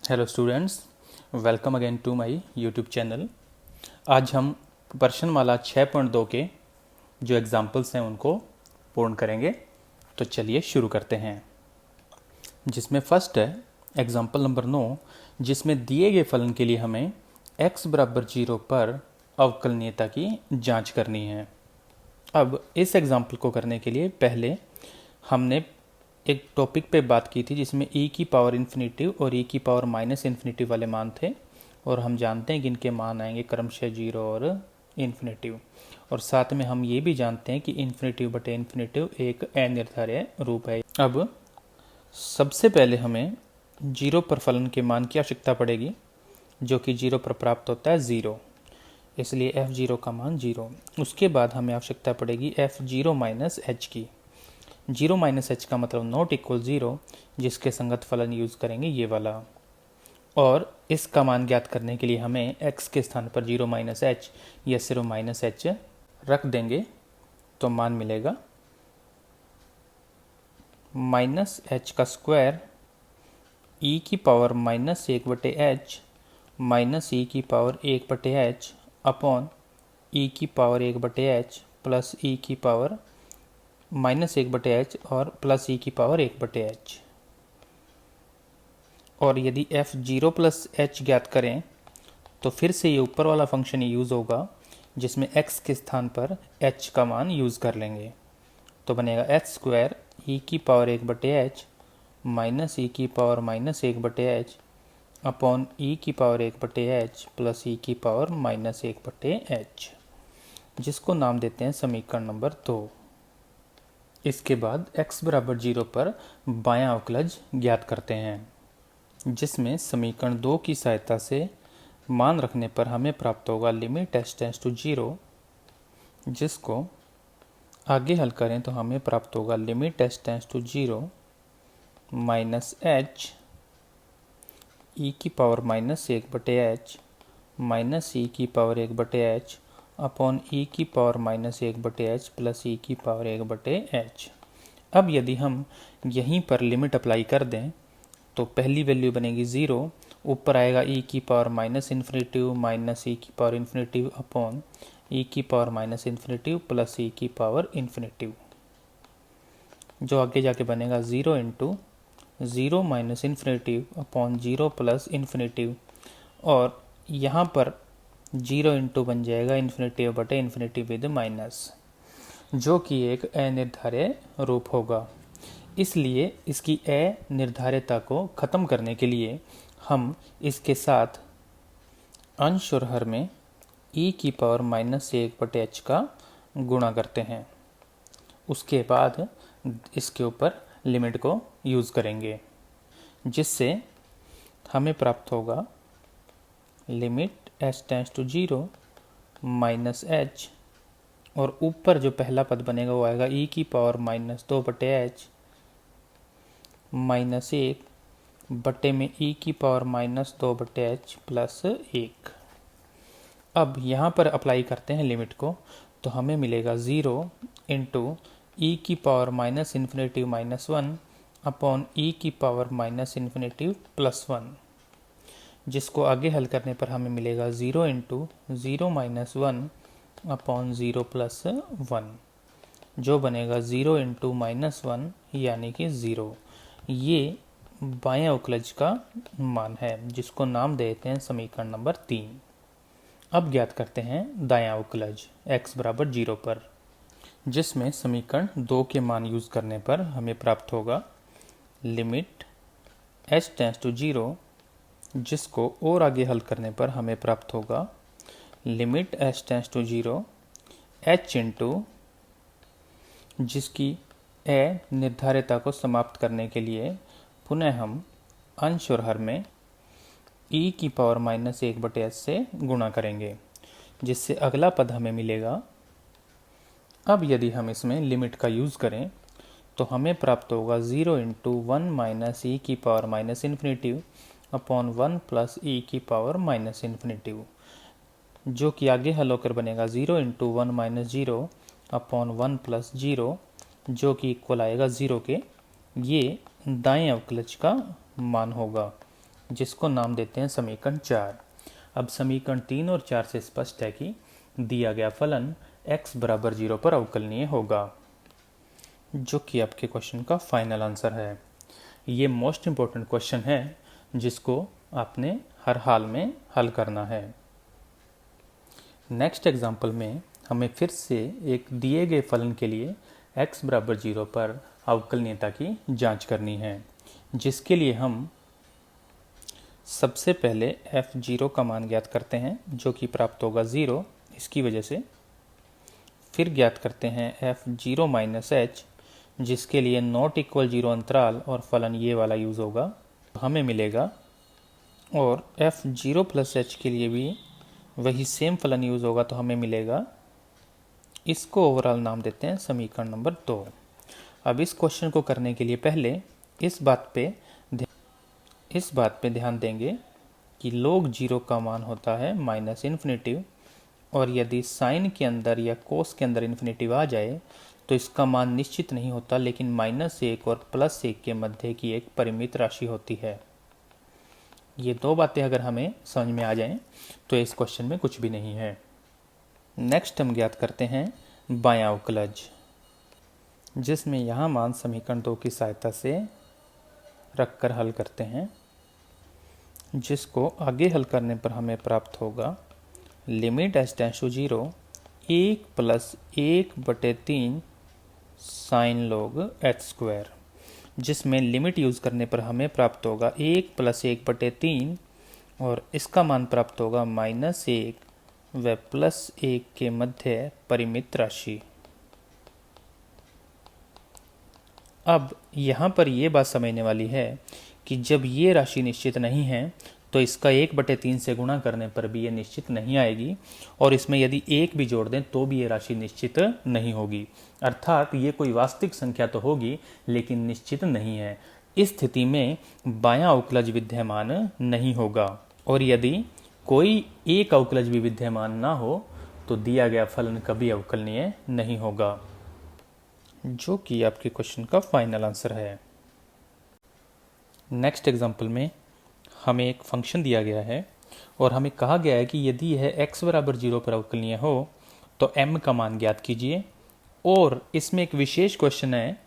Hello students, welcome again to my YouTube channel. आज हम प्रश्नमाला 6.2 के जो एग्जाम्पल्स हैं उनको पूर्ण करेंगे। तो चलिए शुरू करते हैं। जिसमें फर्स्ट है एग्जाम्पल नंबर 9, जिसमें दिए गए फलन के लिए हमें x बराबर 0 पर अवकलनीयता की जांच करनी है। अब इस एग्जाम्पल को करने के लिए पहले हमने एक टॉपिक पे बात की थी जिसमें e की पावर इन्फिनिटिव और e की पावर माइनस इन्फिनिटिव वाले मान थे, और हम जानते हैं कि इनके मान आएंगे क्रमशः 0 और इन्फिनिटिव। और साथ में हम ये भी जानते हैं कि इन्फिनिटिव बटे इन्फिनिटिव एक अनिर्धारित रूप है। अब सबसे पहले हमें 0 पर फलन के मान की आवश्यकता पड़ेगी, जो कि 0 पर प्राप्त होता है 0, इसलिए f0 का मान 0। उसके बाद हमें आवश्यकता पड़ेगी f0 माइनस h की। 0 माइनस एच का मतलब नॉट इक्वल 0, जिसके संगत फलन यूज़ करेंगे ये वाला। और इसका मान ज्ञात करने के लिए हमें x के स्थान पर 0 माइनस एच या सिर्फ माइनस एच रख देंगे, तो मान मिलेगा माइनस एच का स्क्वायर e की power minus 1/h minus e की पावर 1/h अपॉन e की पावर 1/h प्लस e की पावर माइनस 1/h और प्लस e की पावर 1/h। और यदि f0 प्लस h ज्ञात करें तो फिर से ये ऊपर वाला फंक्शन यूज़ होगा, जिसमें x के स्थान पर h का मान यूज़ कर लेंगे। तो बनेगा h स्क्वायर e की पावर 1/h माइनस e की power minus 1/h upon e की पावर 1/h प्लस e की पावर माइनस 1/h, जिसको नाम देते हैं समीकरण नंबर 2। इसके बाद x बराबर 0 पर बायां अवकलज ज्ञात करते हैं, जिसमें समीकरण 2 की सहायता से मान रखने पर हमें प्राप्त होगा लिमिट h टेंड्स टू 0, जिसको आगे हल करें तो हमें प्राप्त होगा limit h tends to 0 minus h e की power minus 1/h minus e की पावर 1/h अपॉन e की power minus 1/h plus e की पावर 1/h। अब यदि हम यहीं पर लिमिट अप्लाई कर दें तो पहली वैल्यू बनेगी 0, ऊपर आएगा e की power minus infinitive minus e की पावर इन्फिनिटिव अपॉन e की power minus infinitive plus e की पावर इन्फिनिटिव, जो आगे जाके बनेगा 0 into 0 minus infinitive upon 0 plus infinitive, और यहाँ पर 0 इंटू बन जाएगा इन्फिनिटिव बटे इन्फिनिटिव विद माइनस, जो कि एक अनिर्धारित रूप होगा। इसलिए इसकी अनिर्धारितता को ख़त्म करने के लिए हम इसके साथ अंश और हर में e की पावर माइनस 1/h का गुणा करते हैं। उसके बाद इसके ऊपर लिमिट को यूज़ करेंगे, जिससे हमें प्राप्त होगा limit h tends to 0 minus h, और ऊपर जो पहला पद बनेगा वो आएगा e की पावर माइनस 2/h माइनस 1 बटे में e की पावर माइनस 2/h प्लस 1। अब यहाँ पर अप्लाई करते हैं लिमिट को, तो हमें मिलेगा 0 इंटू ई की power minus infinitive minus 1 upon e की पावर माइनस इन्फिनिटिव प्लस 1, जिसको आगे हल करने पर हमें मिलेगा 0 इंटू 0 माइनस 1 अपॉन 0 प्लस 1, जो बनेगा 0 इंटू माइनस 1 यानी कि 0। ये बाएं अवकलज का मान है, जिसको नाम देते हैं समीकरण नंबर 3। अब ज्ञात करते हैं दायां अवकलज x बराबर 0 पर, जिसमें समीकरण 2 के मान यूज़ करने पर हमें प्राप्त होगा लिमिट h टेंड्स टू 0, जिसको और आगे हल करने पर हमें प्राप्त होगा limit h tends to 0 h into, जिसकी अनिर्धारितता को समाप्त करने के लिए पुनः हम अंश और हर में e की पावर माइनस 1/h से गुणा करेंगे, जिससे अगला पद हमें मिलेगा। अब यदि हम इसमें लिमिट का यूज़ करें तो हमें प्राप्त होगा 0 इंटू 1 माइनस ई की power minus infinitive upon 1 plus e की पावर माइनस इन्फिनिटिव, जो कि आगे हल होकर बनेगा 0 इंटू 1 माइनस 0 अपॉन 1 प्लस 0, जो कि इक्वल आएगा 0 के। ये दाएं अवकलज का मान होगा, जिसको नाम देते हैं समीकरण 4। अब समीकरण 3 और 4 से स्पष्ट है कि दिया गया फलन x बराबर 0 पर अवकलनीय होगा, जो कि आपके क्वेश्चन का फाइनल आंसर है। ये मोस्ट इम्पोर्टेंट क्वेश्चन है जिसको आपने हर हाल में हल करना है। नेक्स्ट एग्जाम्पल में हमें फिर से एक दिए गए फलन के लिए x बराबर 0 पर अवकलनीयता की जांच करनी है, जिसके लिए हम सबसे पहले f0 का मान ज्ञात करते हैं, जो कि प्राप्त होगा 0 इसकी वजह से। फिर ज्ञात करते हैं f0 माइनस h, जिसके लिए नॉट इक्वल 0 अंतराल और फलन ये वाला यूज़ होगा, हमें मिलेगा। और f0 प्लस h के लिए भी वही सेम फलन यूज़ होगा, तो हमें मिलेगा। इसको ओवरऑल नाम देते हैं समीकरण नंबर 2। अब इस क्वेश्चन को करने के लिए पहले इस बात पे ध्यान देंगे कि log 0 का मान होता है माइनस इन्फिनेटिव, और यदि साइन के अंदर या कोस के अंदर इन्फिनेटिव आ जाए तो इसका मान निश्चित नहीं होता, लेकिन -1 और +1 के मध्य की एक परिमित राशि होती है। ये दो बातें अगर हमें समझ में आ जाएं तो इस क्वेश्चन में कुछ भी नहीं है। नेक्स्ट हम ज्ञात करते हैं बायां अवकलज, जिसमें यहाँ मान समीकरण 2 की सहायता से रखकर हल करते हैं, जिसको आगे हल करने पर हमें प्राप्त होगा limit h tends to 0 1 + 1/3 sine log h², जिसमें लिमिट यूज़ करने पर हमें प्राप्त होगा 1 + 1/3, और इसका मान प्राप्त होगा -1 व +1 के मध्य परिमित राशि। अब यहाँ पर यह बात समझने वाली है कि जब ये राशि निश्चित नहीं है तो इसका 1/3 से गुणा करने पर भी ये निश्चित नहीं आएगी, और इसमें यदि 1 भी जोड़ दें तो भी ये राशि निश्चित नहीं होगी। अर्थात ये कोई वास्तविक संख्या तो होगी लेकिन निश्चित नहीं है। इस स्थिति में बायां अवकलज विद्यमान नहीं होगा, और यदि कोई एक अवकलज भी विद्यमान ना हो तो दिया गया फलन कभी अवकलनीय नहीं होगा, जो कि आपके क्वेश्चन का फाइनल आंसर है। नेक्स्ट एग्जाम्पल में हमें एक फंक्शन दिया गया है और हमें कहा गया है कि यदि यह x बराबर 0 पर अवकलनीय हो तो m का मान ज्ञात कीजिए। और इसमें एक विशेष क्वेश्चन है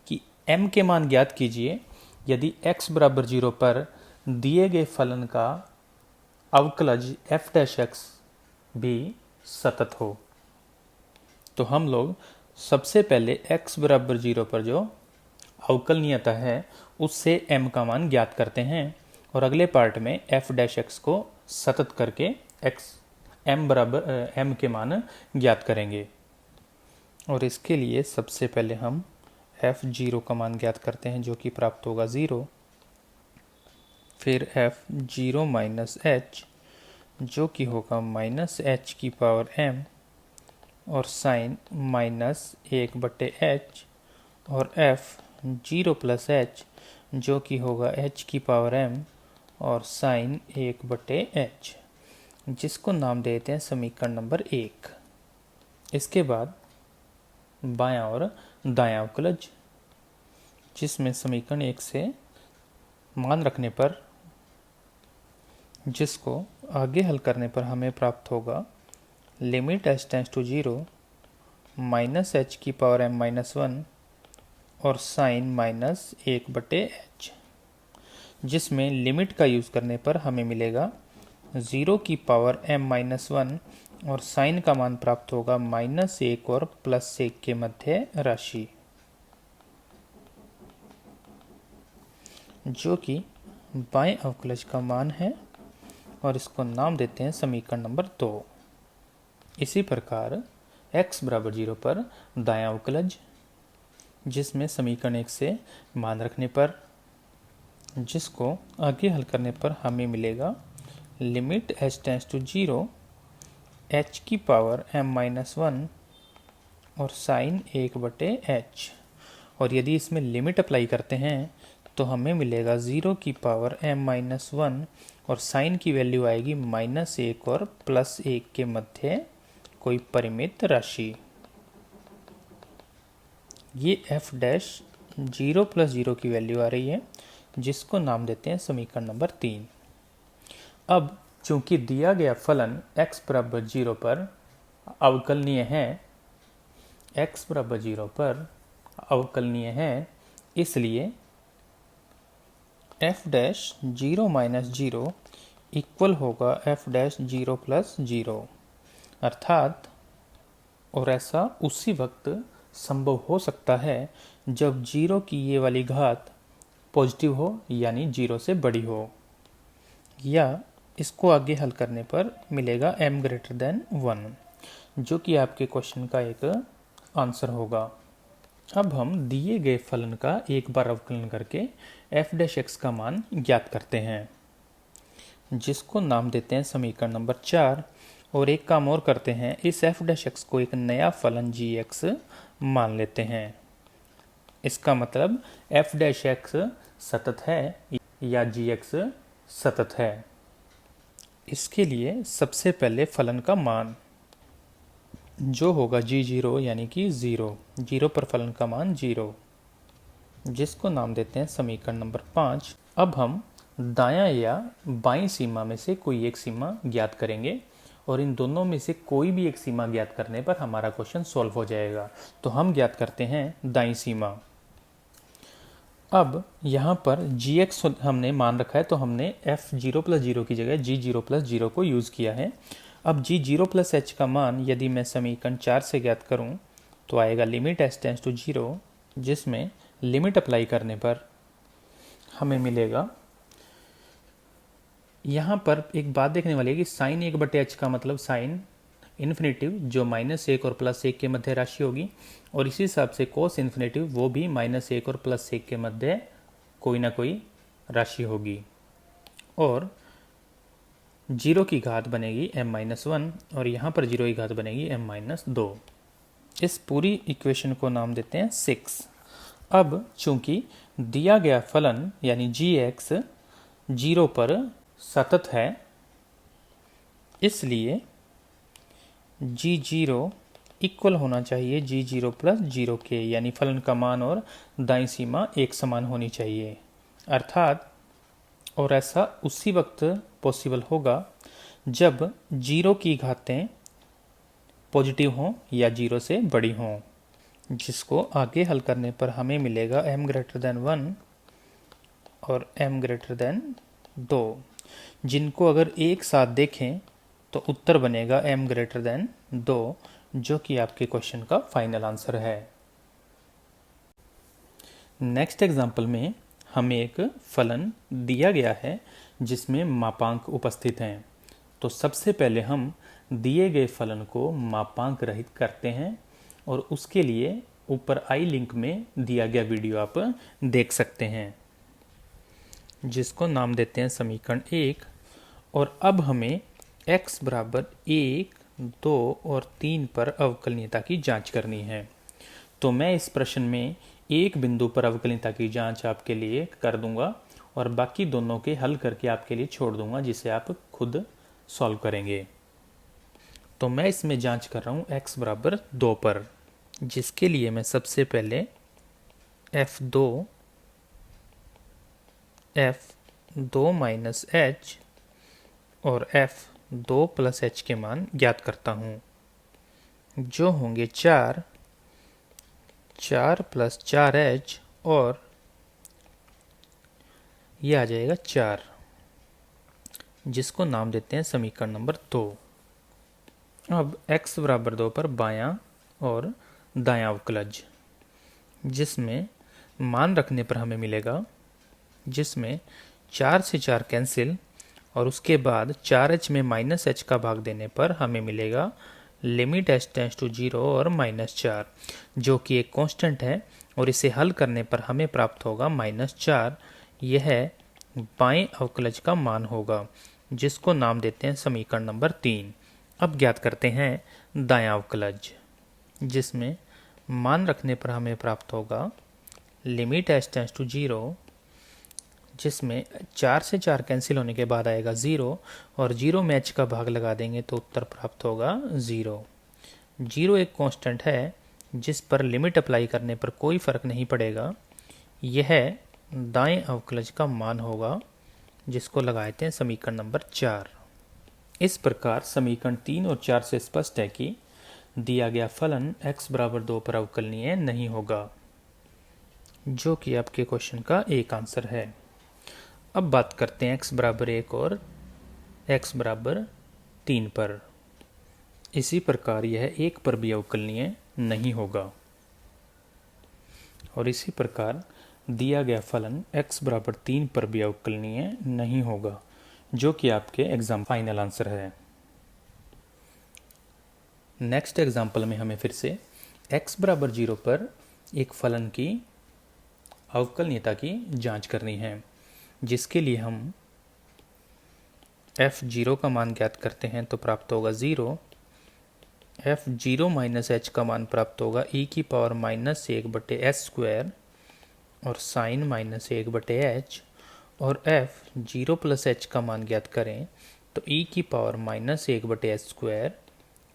कि m के मान ज्ञात कीजिए यदि x बराबर 0 पर दिए गए फलन का अवकलज f' भी सतत हो। तो हम लोग सबसे पहले x बराबर 0 पर जो अवकलनीयता है उससे m का मान ज्ञात करते हैं, और अगले पार्ट में f' को सतत करके m बराबर m के मान ज्ञात करेंगे। और इसके लिए सबसे पहले हम f0 का मान ज्ञात करते हैं, जो कि प्राप्त होगा 0। फिर f0 माइनस h, जो कि होगा -h⁻m, और साइन -1/h, और f0 प्लस h, जो कि होगा h⁻m और साइन 1/h, जिसको नाम देते हैं समीकरण नंबर 1। इसके बाद बायां और दायां अवकलज, जिसमें समीकरण 1 से मान रखने पर, जिसको आगे हल करने पर हमें प्राप्त होगा limit h tends to 0 -h⁻m-1 और साइन -1/h, जिसमें लिमिट का यूज़ करने पर हमें मिलेगा 0⁻m-1 और साइन का मान प्राप्त होगा -1 और +1 के मध्य राशि, जो कि बाएं अवकलज का मान है, और इसको नाम देते हैं समीकरण नंबर 2। इसी प्रकार x बराबर 0 पर दायां अवकलज, जिसमें समीकरण 1 से मान रखने पर, जिसको आगे हल करने पर हमें मिलेगा limit h tends to 0 h⁻m-1 और साइन 1/h, और यदि इसमें लिमिट अप्लाई करते हैं तो हमें मिलेगा 0⁻m-1 और साइन की वैल्यू आएगी -1 और +1 के मध्य कोई परिमित राशि। ये f' 0 + 0 की वैल्यू आ रही है, जिसको नाम देते हैं समीकरण नंबर 3। अब चूंकि दिया गया फलन x बराबर 0 पर अवकलनीय है, x बराबर 0 पर अवकलनीय है, इसलिए f डैश 0 माइनस 0 इक्वल होगा f डैश 0 प्लस 0, अर्थात और ऐसा उसी वक्त संभव हो सकता है जब 0 की ये वाली घात पॉजिटिव हो यानी 0 से बड़ी हो, या इसको आगे हल करने पर मिलेगा m ग्रेटर देन 1, जो कि आपके क्वेश्चन का एक आंसर होगा। अब हम दिए गए फलन का एक बार अवकलन करके f डैश x का मान ज्ञात करते हैं, जिसको नाम देते हैं समीकरण नंबर 4। और एक काम और करते हैं, इस f डैश x को एक नया फलन gx मान लेते हैं। इसका मतलब f डैश x सतत है या gx सतत है। इसके लिए सबसे पहले फलन का मान जो होगा g0 यानी कि 0 पर फलन का मान 0, जिसको नाम देते हैं समीकरण नंबर 5। अब हम दायां या बाईं सीमा में से कोई एक सीमा ज्ञात करेंगे और इन दोनों में से कोई भी एक सीमा ज्ञात करने पर हमारा क्वेश्चन सॉल्व हो जाएगा। तो हम ज्ञात करते हैं दाईं सीमा। अब यहाँ पर gx हमने मान रखा है, तो हमने f0 प्लस 0 की जगह g0 प्लस 0 को यूज़ किया है। अब g0 प्लस h का मान यदि मैं समीकरण 4 से ज्ञात करूं तो आएगा लिमिट h टेंड्स टू 0, जिसमें लिमिट अप्लाई करने पर हमें मिलेगा, यहाँ पर एक बात देखने वाली है कि साइन 1/h का मतलब साइन इन्फिनेटिव जो -1 और +1 के मध्य राशि होगी, और इसी हिसाब से कोस इन्फिनेटिव वो भी -1 और +1 के मध्य कोई ना कोई राशि होगी, और 0 की घात बनेगी m-1 और यहाँ पर 0 की घात बनेगी m-2। इस पूरी इक्वेशन को नाम देते हैं 6। अब चूंकि दिया गया फलन यानी gx 0 पर सतत है, इसलिए g0 इक्वल होना चाहिए g0 प्लस 0 के, यानी फलन का मान और दाईं सीमा एक समान होनी चाहिए, अर्थात और ऐसा उसी वक्त पॉसिबल होगा जब 0 की घातें पॉजिटिव हों या 0 से बड़ी हों, जिसको आगे हल करने पर हमें मिलेगा m ग्रेटर देन 1 और m ग्रेटर देन 2, जिनको अगर एक साथ देखें तो उत्तर बनेगा m ग्रेटर देन 2, जो कि आपके क्वेश्चन का फाइनल आंसर है। नेक्स्ट एग्जांपल में हमें एक फलन दिया गया है जिसमें मापांक उपस्थित हैं। तो सबसे पहले हम दिए गए फलन को मापांक रहित करते हैं, और उसके लिए ऊपर आई लिंक में दिया गया वीडियो आप देख सकते हैं, जिसको नाम देते हैं समीकरण 1। और अब हमें x बराबर 1, 2 और 3 पर अवकलनीयता की जांच करनी है। तो मैं इस प्रश्न में एक बिंदु पर अवकलनीयता की जांच आपके लिए कर दूंगा और बाकी दोनों के हल करके आपके लिए छोड़ दूंगा, जिसे आप खुद सॉल्व करेंगे। तो मैं इसमें जांच कर रहा हूँ x बराबर 2 पर, जिसके लिए मैं सबसे पहले f2 माइनस h और f2 प्लस h के मान ज्ञात करता हूँ, जो होंगे 4 प्लस 4h और ये आ जाएगा 4, जिसको नाम देते हैं समीकरण नंबर 2। अब x बराबर 2 पर बायां और दायां अवकलज, जिसमें मान रखने पर हमें मिलेगा, जिसमें 4 से 4 कैंसिल और उसके बाद 4h में -h का भाग देने पर हमें मिलेगा लिमिट h टेंड्स टू 0 और -4, जो कि एक कांस्टेंट है, और इसे हल करने पर हमें प्राप्त होगा -4। यह बाएं अवकलज का मान होगा, जिसको नाम देते हैं समीकरण नंबर 3। अब ज्ञात करते हैं दायां अवकलज, जिसमें मान रखने पर हमें प्राप्त होगा लिमिट h टेंड्स टू 0, जिसमें 4 से 4 कैंसिल होने के बाद आएगा 0 और 0 में h का भाग लगा देंगे तो उत्तर प्राप्त होगा 0। 0 एक कांस्टेंट है जिस पर लिमिट अप्लाई करने पर कोई फर्क नहीं पड़ेगा। यह दाएं अवकलज का मान होगा, जिसको लगाए थे समीकरण नंबर 4। इस प्रकार समीकरण 3 और 4 से स्पष्ट है कि दिया गया फलन x बराबर 2 पर अवकलनीय नहीं होगा, जो कि आपके क्वेश्चन का एक आंसर है। अब बात करते हैं x बराबर 1 और x बराबर 3 पर। इसी प्रकार यह 1 पर भी अवकलनीय नहीं होगा, और इसी प्रकार दिया गया फलन x बराबर 3 पर भी अवकलनीय नहीं होगा, जो कि आपके एग्जाम फाइनल आंसर है। नेक्स्ट एग्जाम्पल में हमें फिर से x बराबर 0 पर एक फलन की अवकलनीयता की जांच करनी है, जिसके लिए हम f0 का मान ज्ञात करते हैं तो प्राप्त होगा 0। f0 माइनस h का मान प्राप्त होगा e की पावर माइनस 1/s² और साइन माइनस 1/h, और f0 प्लस h का मान ज्ञात करें तो e की पावर माइनस 1/s²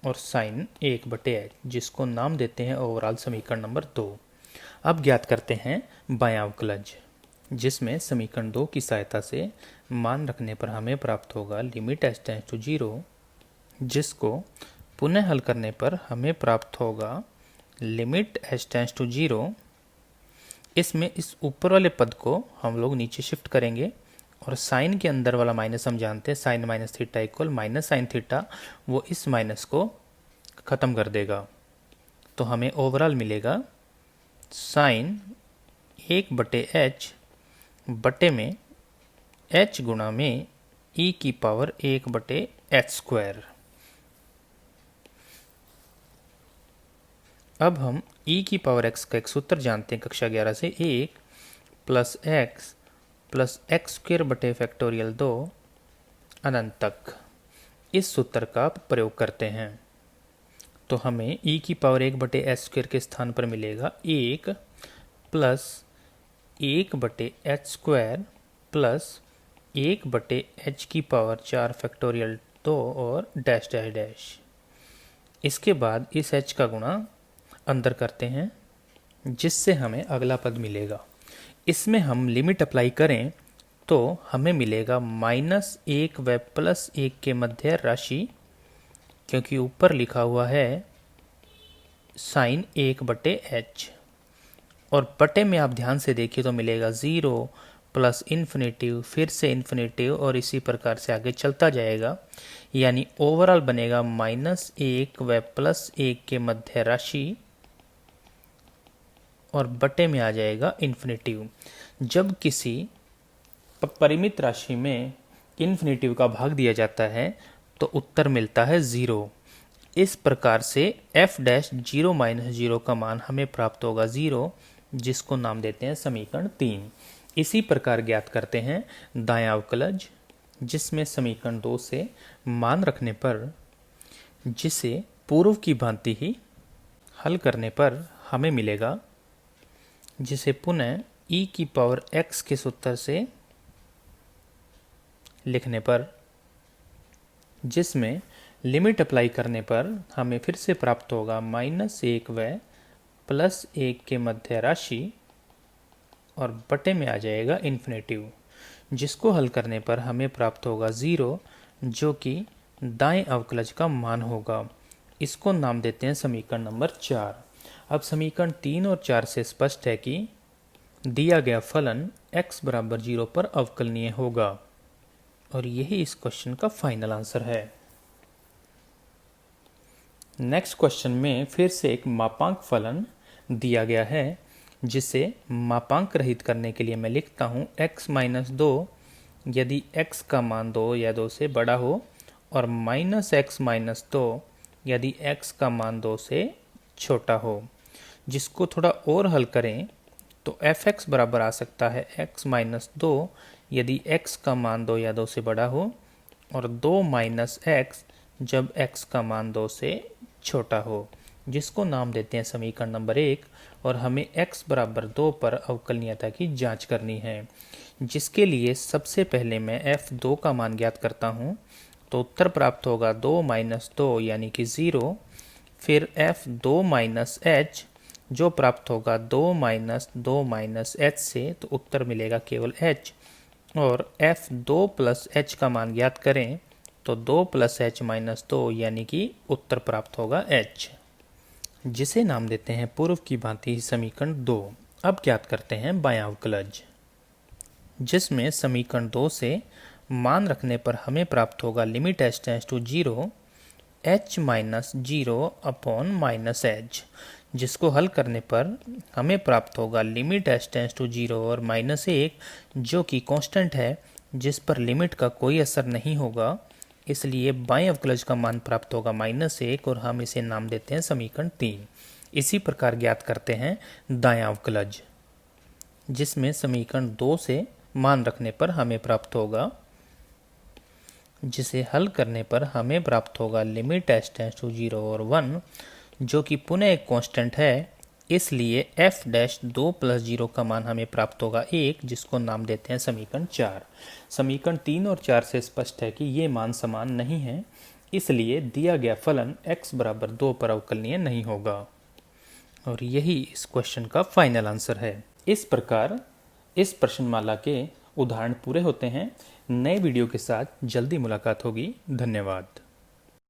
और साइन 1/h, जिसको नाम देते हैं ओवरऑल समीकरण नंबर 2। अब ज्ञात करते हैं बायां अवकलज, जिसमें समीकरण 2 की सहायता से मान रखने पर हमें प्राप्त होगा लिमिट h टेंड्स टू 0, जिसको पुनः हल करने पर हमें प्राप्त होगा लिमिट h टेंड्स टू 0। इसमें इस ऊपर वाले पद को हम लोग नीचे शिफ्ट करेंगे, और साइन के अंदर वाला माइनस हम जानते हैं sine minus theta equal minus sine theta, वो इस माइनस को ख़त्म कर देगा। तो हमें ओवरऑल मिलेगा साइन 1/h बटे में h गुणा में e की पावर 1/h²। अब हम e की पावर x का एक सूत्र जानते हैं कक्षा 11 से, 1 प्लस x प्लस x²/2 अनंत तक, इस सूत्र का प्रयोग करते हैं। तो हमें e की पावर 1/h² के स्थान पर मिलेगा 1 प्लस 1/h² प्लस 1/h की पावर 4 और डैश डैश डैश। इसके बाद इस h का गुणा अंदर करते हैं, जिससे हमें अगला पद मिलेगा। इसमें हम लिमिट अप्लाई करें तो हमें मिलेगा -1 व +1 के मध्य राशि, क्योंकि ऊपर लिखा हुआ है साइन 1/h, और बटे में आप ध्यान से देखिए तो मिलेगा 0 प्लस इन्फिनेटिव, फिर से इन्फिनेटिव, और इसी प्रकार से आगे चलता जाएगा। यानी ओवरऑल बनेगा -1 व +1 के मध्य राशि, और बटे में आ जाएगा इन्फिनेटिव। जब किसी परिमित राशि में इन्फिनेटिव का भाग दिया जाता है तो उत्तर मिलता है 0। इस प्रकार से f'(0 का मान हमें प्राप्त होगा 0, जिसको नाम देते हैं समीकरण 3। इसी प्रकार ज्ञात करते हैं दायां अवकलज, जिसमें समीकरण 2 से मान रखने पर, जिसे पूर्व की भांति ही हल करने पर हमें मिलेगा, जिसे पुनः e की पावर x के सूत्र से लिखने पर, जिसमें लिमिट अप्लाई करने पर हमें फिर से प्राप्त होगा -1 व +1 के मध्य राशि, और बटे में आ जाएगा इन्फिनेटिव, जिसको हल करने पर हमें प्राप्त होगा 0, जो कि दाएं अवकलज का मान होगा। इसको नाम देते हैं समीकरण नंबर 4। अब समीकरण 3 और 4 से स्पष्ट है कि दिया गया फलन x बराबर 0 पर अवकलनीय होगा, और यही इस क्वेश्चन का फाइनल आंसर है। नेक्स्ट क्वेश्चन में फिर से एक मापांक फलन दिया गया है, जिसे मापांक रहित करने के लिए मैं लिखता हूँ x-2 यदि x का मान 2 या 2 से बड़ा हो, और -x-2 यदि x का मान 2 से छोटा हो। जिसको थोड़ा और हल करें तो f(x) बराबर आ सकता है x-2 यदि x का मान 2 या 2 से बड़ा हो, और 2 - x जब x का मान 2 से छोटा हो, जिसको नाम देते हैं समीकरण नंबर 1। और हमें x बराबर 2 पर अवकलनीयता की जांच करनी है, जिसके लिए सबसे पहले मैं f2 का मान ज्ञात करता हूँ, तो उत्तर प्राप्त होगा 2 - 2 यानी कि 0। फिर f2 - h जो प्राप्त होगा 2 - 2 - h से, तो उत्तर मिलेगा केवल h। और f 2 + h का मान ज्ञात करें तो 2 + h - 2 यानी कि उत्तर प्राप्त होगा h, जिसे नाम देते हैं पूर्व की भांति समीकरण 2। अब ज्ञात करते हैं बायां अवकलज, जिसमें समीकरण 2 से मान रखने पर हमें प्राप्त होगा limit h tends to 0 h - 0 - h, जिसको हल करने पर हमें प्राप्त होगा लिमिट h टेंड्स टू 0 और -1, जो कि कांस्टेंट है जिस पर लिमिट का कोई असर नहीं होगा, इसलिए बाएं अवकलज का मान प्राप्त होगा -1 और हम इसे नाम देते हैं समीकरण 3। इसी प्रकार ज्ञात करते हैं दायां अवकलज, जिसमें समीकरण 2 से मान रखने पर हमें प्राप्त होगा, जिसे हल करने पर हमें प्राप्त होगा लिमिट h टेंड्स टू 0 और 1, जो कि पुनः एक कांस्टेंट है, इसलिए f डैश 2 + 0 का मान हमें प्राप्त होगा 1, जिसको नाम देते हैं समीकरण 4। समीकरण 3 और 4 से स्पष्ट है कि ये मान समान नहीं हैं, इसलिए दिया गया फलन x बराबर 2 पर अवकलनीय नहीं होगा। और यही इस क्वेश्चन का फाइनल आंसर है। इस प्रकार इस प्रश्नमाला के उदाहरण पूरे होते हैं। नए वीडियो के साथ जल्दी मुलाकात होगी। धन्यवाद।